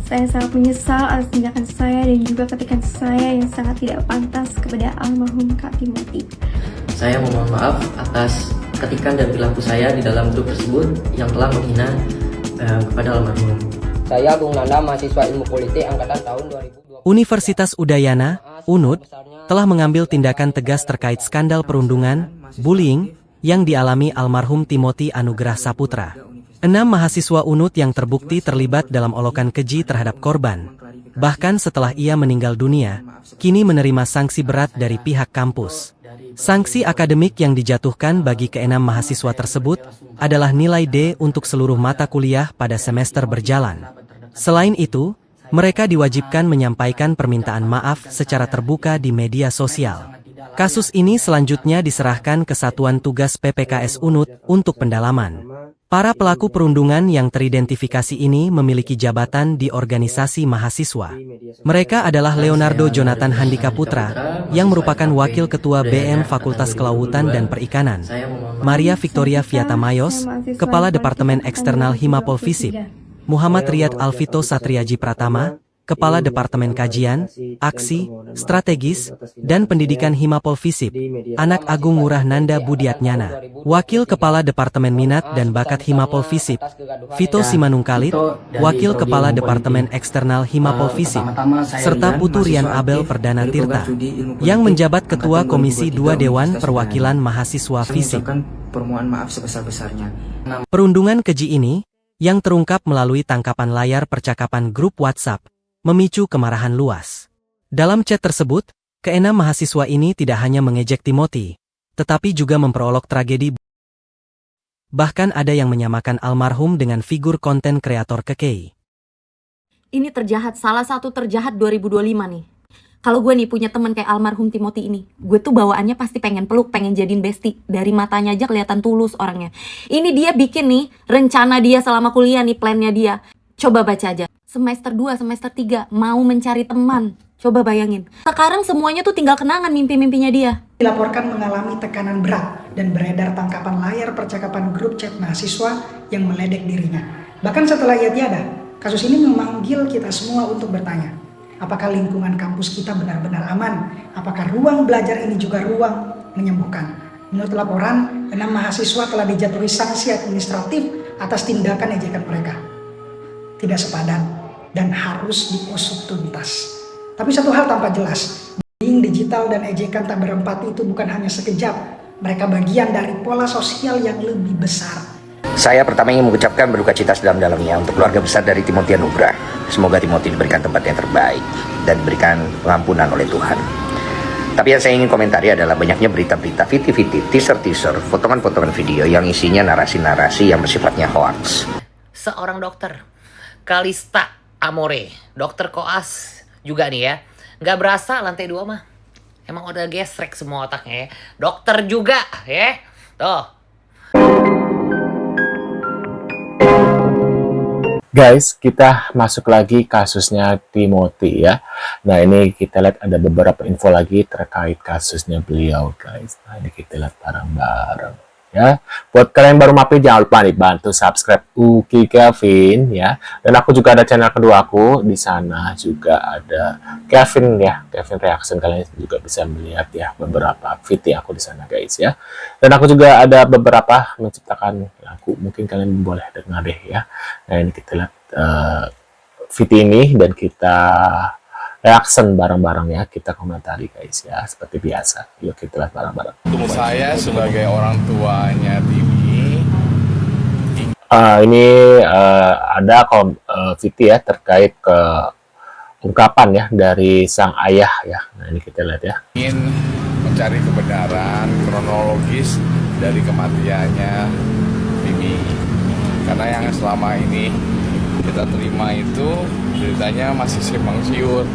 Saya sangat menyesal atas tindakan saya dan juga ketikan saya yang sangat tidak pantas kepada almarhum Kak Timothy. Saya memohon maaf atas ketikan dan perilaku saya di dalam grup tersebut yang telah menghina kepada almarhum. Saya Agung Nanda, mahasiswa Ilmu Politik angkatan tahun 2020. Universitas Udayana, UNUD, telah mengambil tindakan tegas terkait skandal perundungan, bullying, yang dialami almarhum Timothy Anugrah Saputra. 6 mahasiswa UNUD yang terbukti terlibat dalam olokan keji terhadap korban. Bahkan setelah ia meninggal dunia, kini menerima sanksi berat dari pihak kampus. Sanksi akademik yang dijatuhkan bagi ke-6 mahasiswa tersebut adalah nilai D untuk seluruh mata kuliah pada semester berjalan. Selain itu, mereka diwajibkan menyampaikan permintaan maaf secara terbuka di media sosial. Kasus ini selanjutnya diserahkan ke Satuan Tugas PPKS UNUD untuk pendalaman. Para pelaku perundungan yang teridentifikasi ini memiliki jabatan di organisasi mahasiswa. Mereka adalah Leonardo Jonathan Handika Putra, yang merupakan Wakil Ketua BM Fakultas Kelautan dan Perikanan, Maria Victoria Viata Mayos, Kepala Departemen Eksternal Himapol Visip, Muhammad Riyad Alvito Satriaji Pratama, Kepala Departemen Kajian, Aksi, Strategis, dan Pendidikan Himapol Visip, Anak Agung Ngurah Nanda Budiatnyana, Wakil Kepala Departemen Minat dan Bakat Himapol Visip, Vito Simanungkalit, Wakil Kepala Departemen Eksternal Himapol Visip, serta Putu Rian Abel Perdana Tirta, yang menjabat Ketua Komisi 2 Dewan Perwakilan Mahasiswa Visip. Perundungan keji ini, yang terungkap melalui tangkapan layar percakapan grup WhatsApp, memicu kemarahan luas. Dalam chat tersebut, ke-6 mahasiswa ini tidak hanya mengejek Timothy, tetapi juga memperolok tragedi. Bahkan ada yang menyamakan almarhum dengan figur konten kreator kekei. Ini terjahat, salah satu terjahat 2025 nih. Kalau gue nih punya temen kayak almarhum Timothy ini, gue tuh bawaannya pasti pengen peluk, pengen jadiin bestie. Dari matanya aja kelihatan tulus orangnya. Ini dia bikin nih, rencana dia selama kuliah nih, plannya dia. Coba baca aja. Semester 2, semester 3, mau mencari teman. Coba bayangin. Sekarang semuanya tuh tinggal kenangan mimpi-mimpinya dia. Dilaporkan mengalami tekanan berat dan beredar tangkapan layar percakapan grup chat mahasiswa yang meledek dirinya. Bahkan setelah ia tiada, kasus ini memanggil kita semua untuk bertanya, apakah lingkungan kampus kita benar-benar aman? Apakah ruang belajar ini juga ruang menyembuhkan? Menurut laporan, 6 mahasiswa telah dijatuhi sanksi administratif atas tindakan ejekan mereka. Tidak sepadan dan harus diusut tuntas. Tapi satu hal tampak jelas, bullying digital dan ejekan tak berempati itu bukan hanya sekejap. Mereka bagian dari pola sosial yang lebih besar. Saya pertama ingin mengucapkan berduka cita sedalam-dalamnya untuk keluarga besar dari Timothy Anugrah. Semoga Timothy diberikan tempat yang terbaik dan diberikan pengampunan oleh Tuhan. Tapi yang saya ingin komentari adalah banyaknya berita-berita, video-video, teaser-teaser, potongan-potongan video yang isinya narasi-narasi yang bersifatnya hoax. Seorang dokter, Kalista Amore, dokter koas juga nih ya, nggak berasa lantai 2 mah. Emang udah gesrek semua otaknya ya. Dokter juga ya, tuh. Guys, kita masuk lagi kasusnya Timothy ya. Nah, ini kita lihat ada beberapa info lagi terkait kasusnya beliau, guys. Nah, ini kita lihat bareng-bareng ya. Buat kalian baru mampir, jangan lupa nih bantu subscribe Uki Kevin ya. Dan aku juga ada channel kedua aku, di sana juga ada Kevin ya, Kevin Reaction. Kalian juga bisa melihat ya beberapa video aku di sana, guys ya. Dan aku juga ada beberapa menciptakan lagu, mungkin kalian boleh dengar deh ya. Nah, ini kita lihat video ini dan kita reaction bareng-bareng ya, kita komentari guys ya, seperti biasa. Yuk kita lihat bareng-bareng. Saya sebagai orang tuanya Timi, ini ada video ya terkait ke ungkapan ya dari sang ayah ya. Nah, ini kita lihat ya. ingin mencari kebenaran kronologis dari kematiannya Timi, karena yang selama ini kita terima itu beritanya masih simpang siur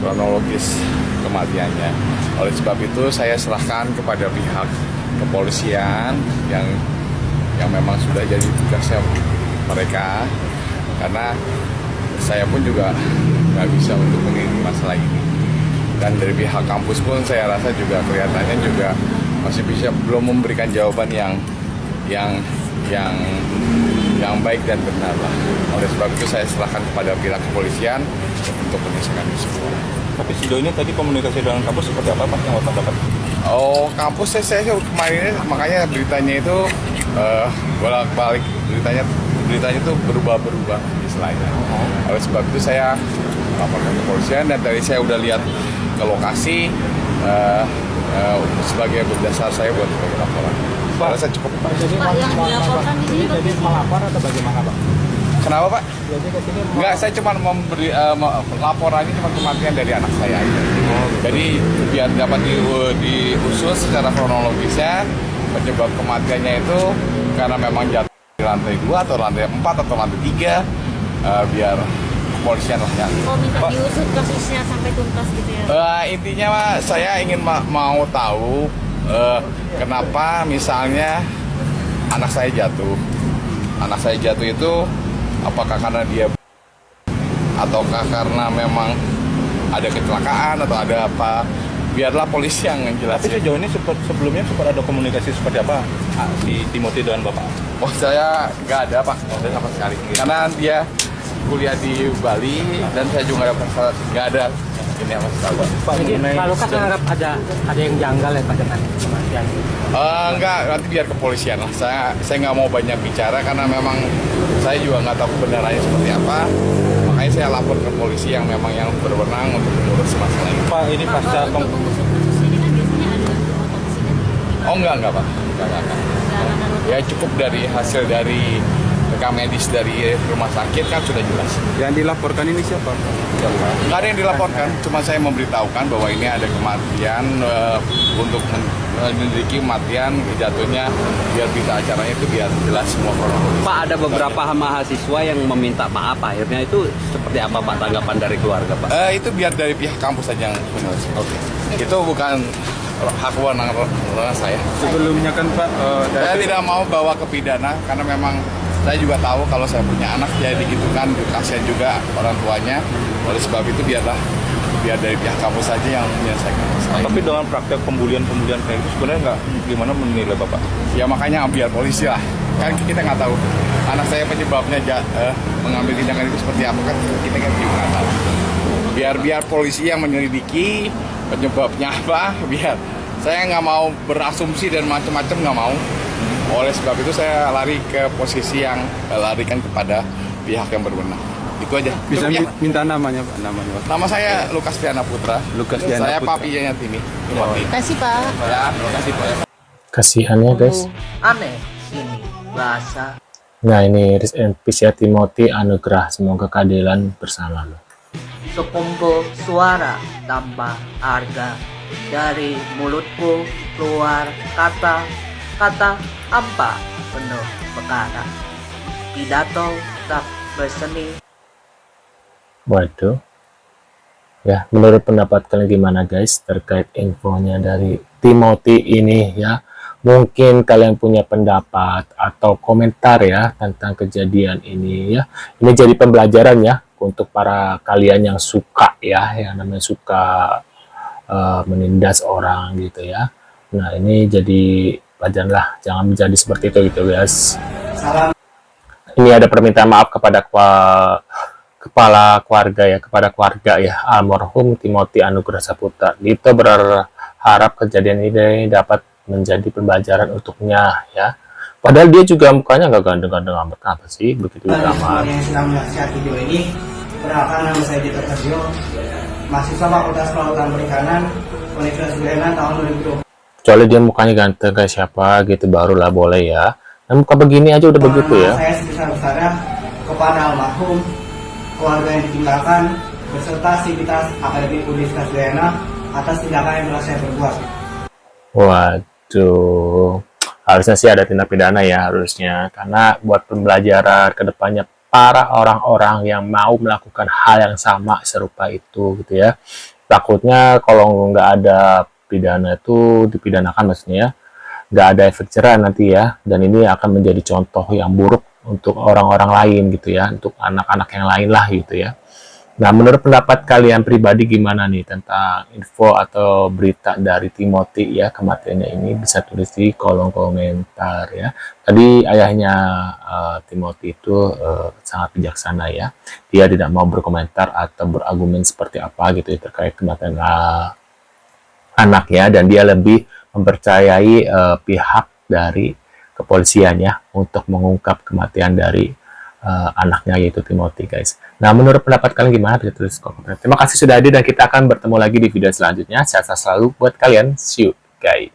kronologis kematiannya. Oleh sebab itu saya serahkan kepada pihak kepolisian yang memang sudah jadi tugasnya mereka, karena saya pun juga nggak bisa untuk mengirim masalah ini. Dan dari pihak kampus pun saya rasa juga kelihatannya juga masih belum memberikan jawaban yang yang baik dan benar lah. Oleh sebab itu saya serahkan kepada pihak kepolisian untuk menyelesaikan itu semua. Tapi sejauh ini tadi komunikasi dengan kampus seperti apa Pak yang Bapak dapat? Oh, kampus saya kemarin makanya beritanya itu bolak-balik beritanya itu berubah-berubah istilahnya. Oleh sebab itu saya laporkan ke kepolisian dan tadi saya udah lihat ke lokasi sebagai berdasar saya buat sebagai laporan. Pak, saya cukup. Pak, jadi yang dilaporkan di sini jadi melapor atau bagaimana Pak? Kenapa Pak? Enggak, saya cuma memberi laporannya cuma kematian dari anak saya aja. Jadi biar dapat diusut secara kronologisnya penyebab kematiannya itu karena memang jatuh di lantai 2 atau lantai 4 atau lantai 3 biar kepolisian lah yang minta diusut kasusnya sampai tuntas gitu ya? Intinya saya ingin mau tahu kenapa misalnya anak saya jatuh. Anak saya jatuh itu apakah karena dia ataukah karena memang ada kecelakaan atau ada apa, biarlah polisi yang menjelaskan. Tapi sejauh ini sebelumnya sempat ada komunikasi seperti apa si Timothy dengan Bapak? Oh, saya nggak ada Pak, nggak ada sama sekali. Karena dia kuliah di Bali dan saya juga nggak ada ini apa sekali. Pak, kalau kan harap ada yang janggal ya Pak dengan kematian? Enggak, nanti biar kepolisian lah. Saya nggak mau banyak bicara karena memang saya juga nggak tahu kebenarannya seperti apa. Makanya saya lapor ke polisi yang memang yang berwenang untuk mengurus masalah ini. Pak, ini pasca Oh enggak Pak. Enggak. Ya cukup dari hasil dari rekam medis dari rumah sakit kan sudah jelas. Yang dilaporkan ini siapa? Nggak ada yang dilaporkan, cuma saya memberitahukan bahwa ini ada kematian untuk menyelidiki kematian jatuhnya biar bisa acaranya itu biar jelas semua kronologi. Pak, ada beberapa mahasiswa yang meminta maaf, akhirnya itu seperti apa Pak tanggapan dari keluarga Pak? Itu biar dari pihak kampus saja yang menyelesaikan. Oke. Itu bukan hak wewenang saya. Sebelumnya kan Pak, saya tidak mau bawa ke pidana karena memang saya juga tahu kalau saya punya anak jadi gitu kan kasihan juga orang tuanya. Oleh sebab itu biar dari pihak kampus saja yang menyelesaikan masalah. Tapi dengan praktek pembulian kayak itu sebenarnya nggak gimana menilai Bapak? Ya makanya biar polisi lah. Kan kita nggak tahu anak saya penyebabnya mengambil tindakan itu seperti apa kan kita kan juga nggak tahu. Biar polisi yang menyelidiki penyebabnya apa. Biar saya nggak mau berasumsi dan macam-macam nggak mau. Oleh sebab itu saya lari ke posisi yang larikan kepada pihak yang berwenang. Itu aja. Bisa ya? minta namanya Pak? Nama saya Lukas Piana Putra. Saya papinya Timi. Terima kasih Pak. Ya, terima kasih Pak. Kasihannya guys. Aneh ini bahasa. Nah ini Rest in Peace ya Timothy Anugrah, semoga keadilan bersama lo. Sekumpul suara tanpa harga dari mulutku keluar kata hampa penuh perkara, pidato tak berseni. Waduh, ya menurut pendapat kalian gimana guys terkait infonya dari Timothy ini ya? Mungkin kalian punya pendapat atau komentar ya tentang kejadian ini ya. Ini jadi pembelajaran ya untuk para kalian yang suka ya, yang namanya suka menindas orang gitu ya. Nah ini jadi pelajaran lah, jangan menjadi seperti itu gitu guys. Ini ada permintaan maaf kepada kepala keluarga ya, kepada keluarga ya almarhum Timothy Anugrah Saputra. Dito berharap kejadian ini dapat menjadi pembelajaran untuknya ya. Padahal dia juga mukanya nggak ganteng-ganteng amat, apa sih begitu amat. Yang sedang menyaksikan video ini, perkenalkan nama saya Dito Terjo, mahasiswa Fakultas Kelautan Perikanan Universitas Udayana tahun 2020. Kecuali dia mukanya ganteng kayak siapa gitu barulah boleh ya. Nah, muka begini aja udah begitu ya. Saya sebesar-besarnya kepada almarhum, keluarga yang ditinggalkan, beserta sivitas akademik Universitas Udayana atas tindakan yang telah saya perbuat. Waduh, harusnya sih ada tindak pidana ya harusnya. Karena buat pembelajaran ke depannya para orang-orang yang mau melakukan hal yang sama serupa itu gitu ya. Takutnya kalau nggak ada pidana itu dipidanakan maksudnya ya, nggak ada efek jerah nanti ya, dan ini akan menjadi contoh yang buruk untuk orang-orang lain gitu ya, untuk anak-anak yang lain lah gitu ya. Nah, menurut pendapat kalian pribadi gimana nih tentang info atau berita dari Timothy ya kematiannya ini? Bisa tulis di kolom komentar ya. Tadi ayahnya Timothy itu sangat bijaksana ya. Dia tidak mau berkomentar atau berargumen seperti apa gitu ya terkait kematian anaknya, dan dia lebih mempercayai pihak dari kepolisian ya untuk mengungkap kematian dari anaknya yaitu Timothy, guys. Nah, menurut pendapat kalian gimana? Bisa tulis komen. Terima kasih sudah hadir dan kita akan bertemu lagi di video selanjutnya. Sehat selalu buat kalian. See you, guys.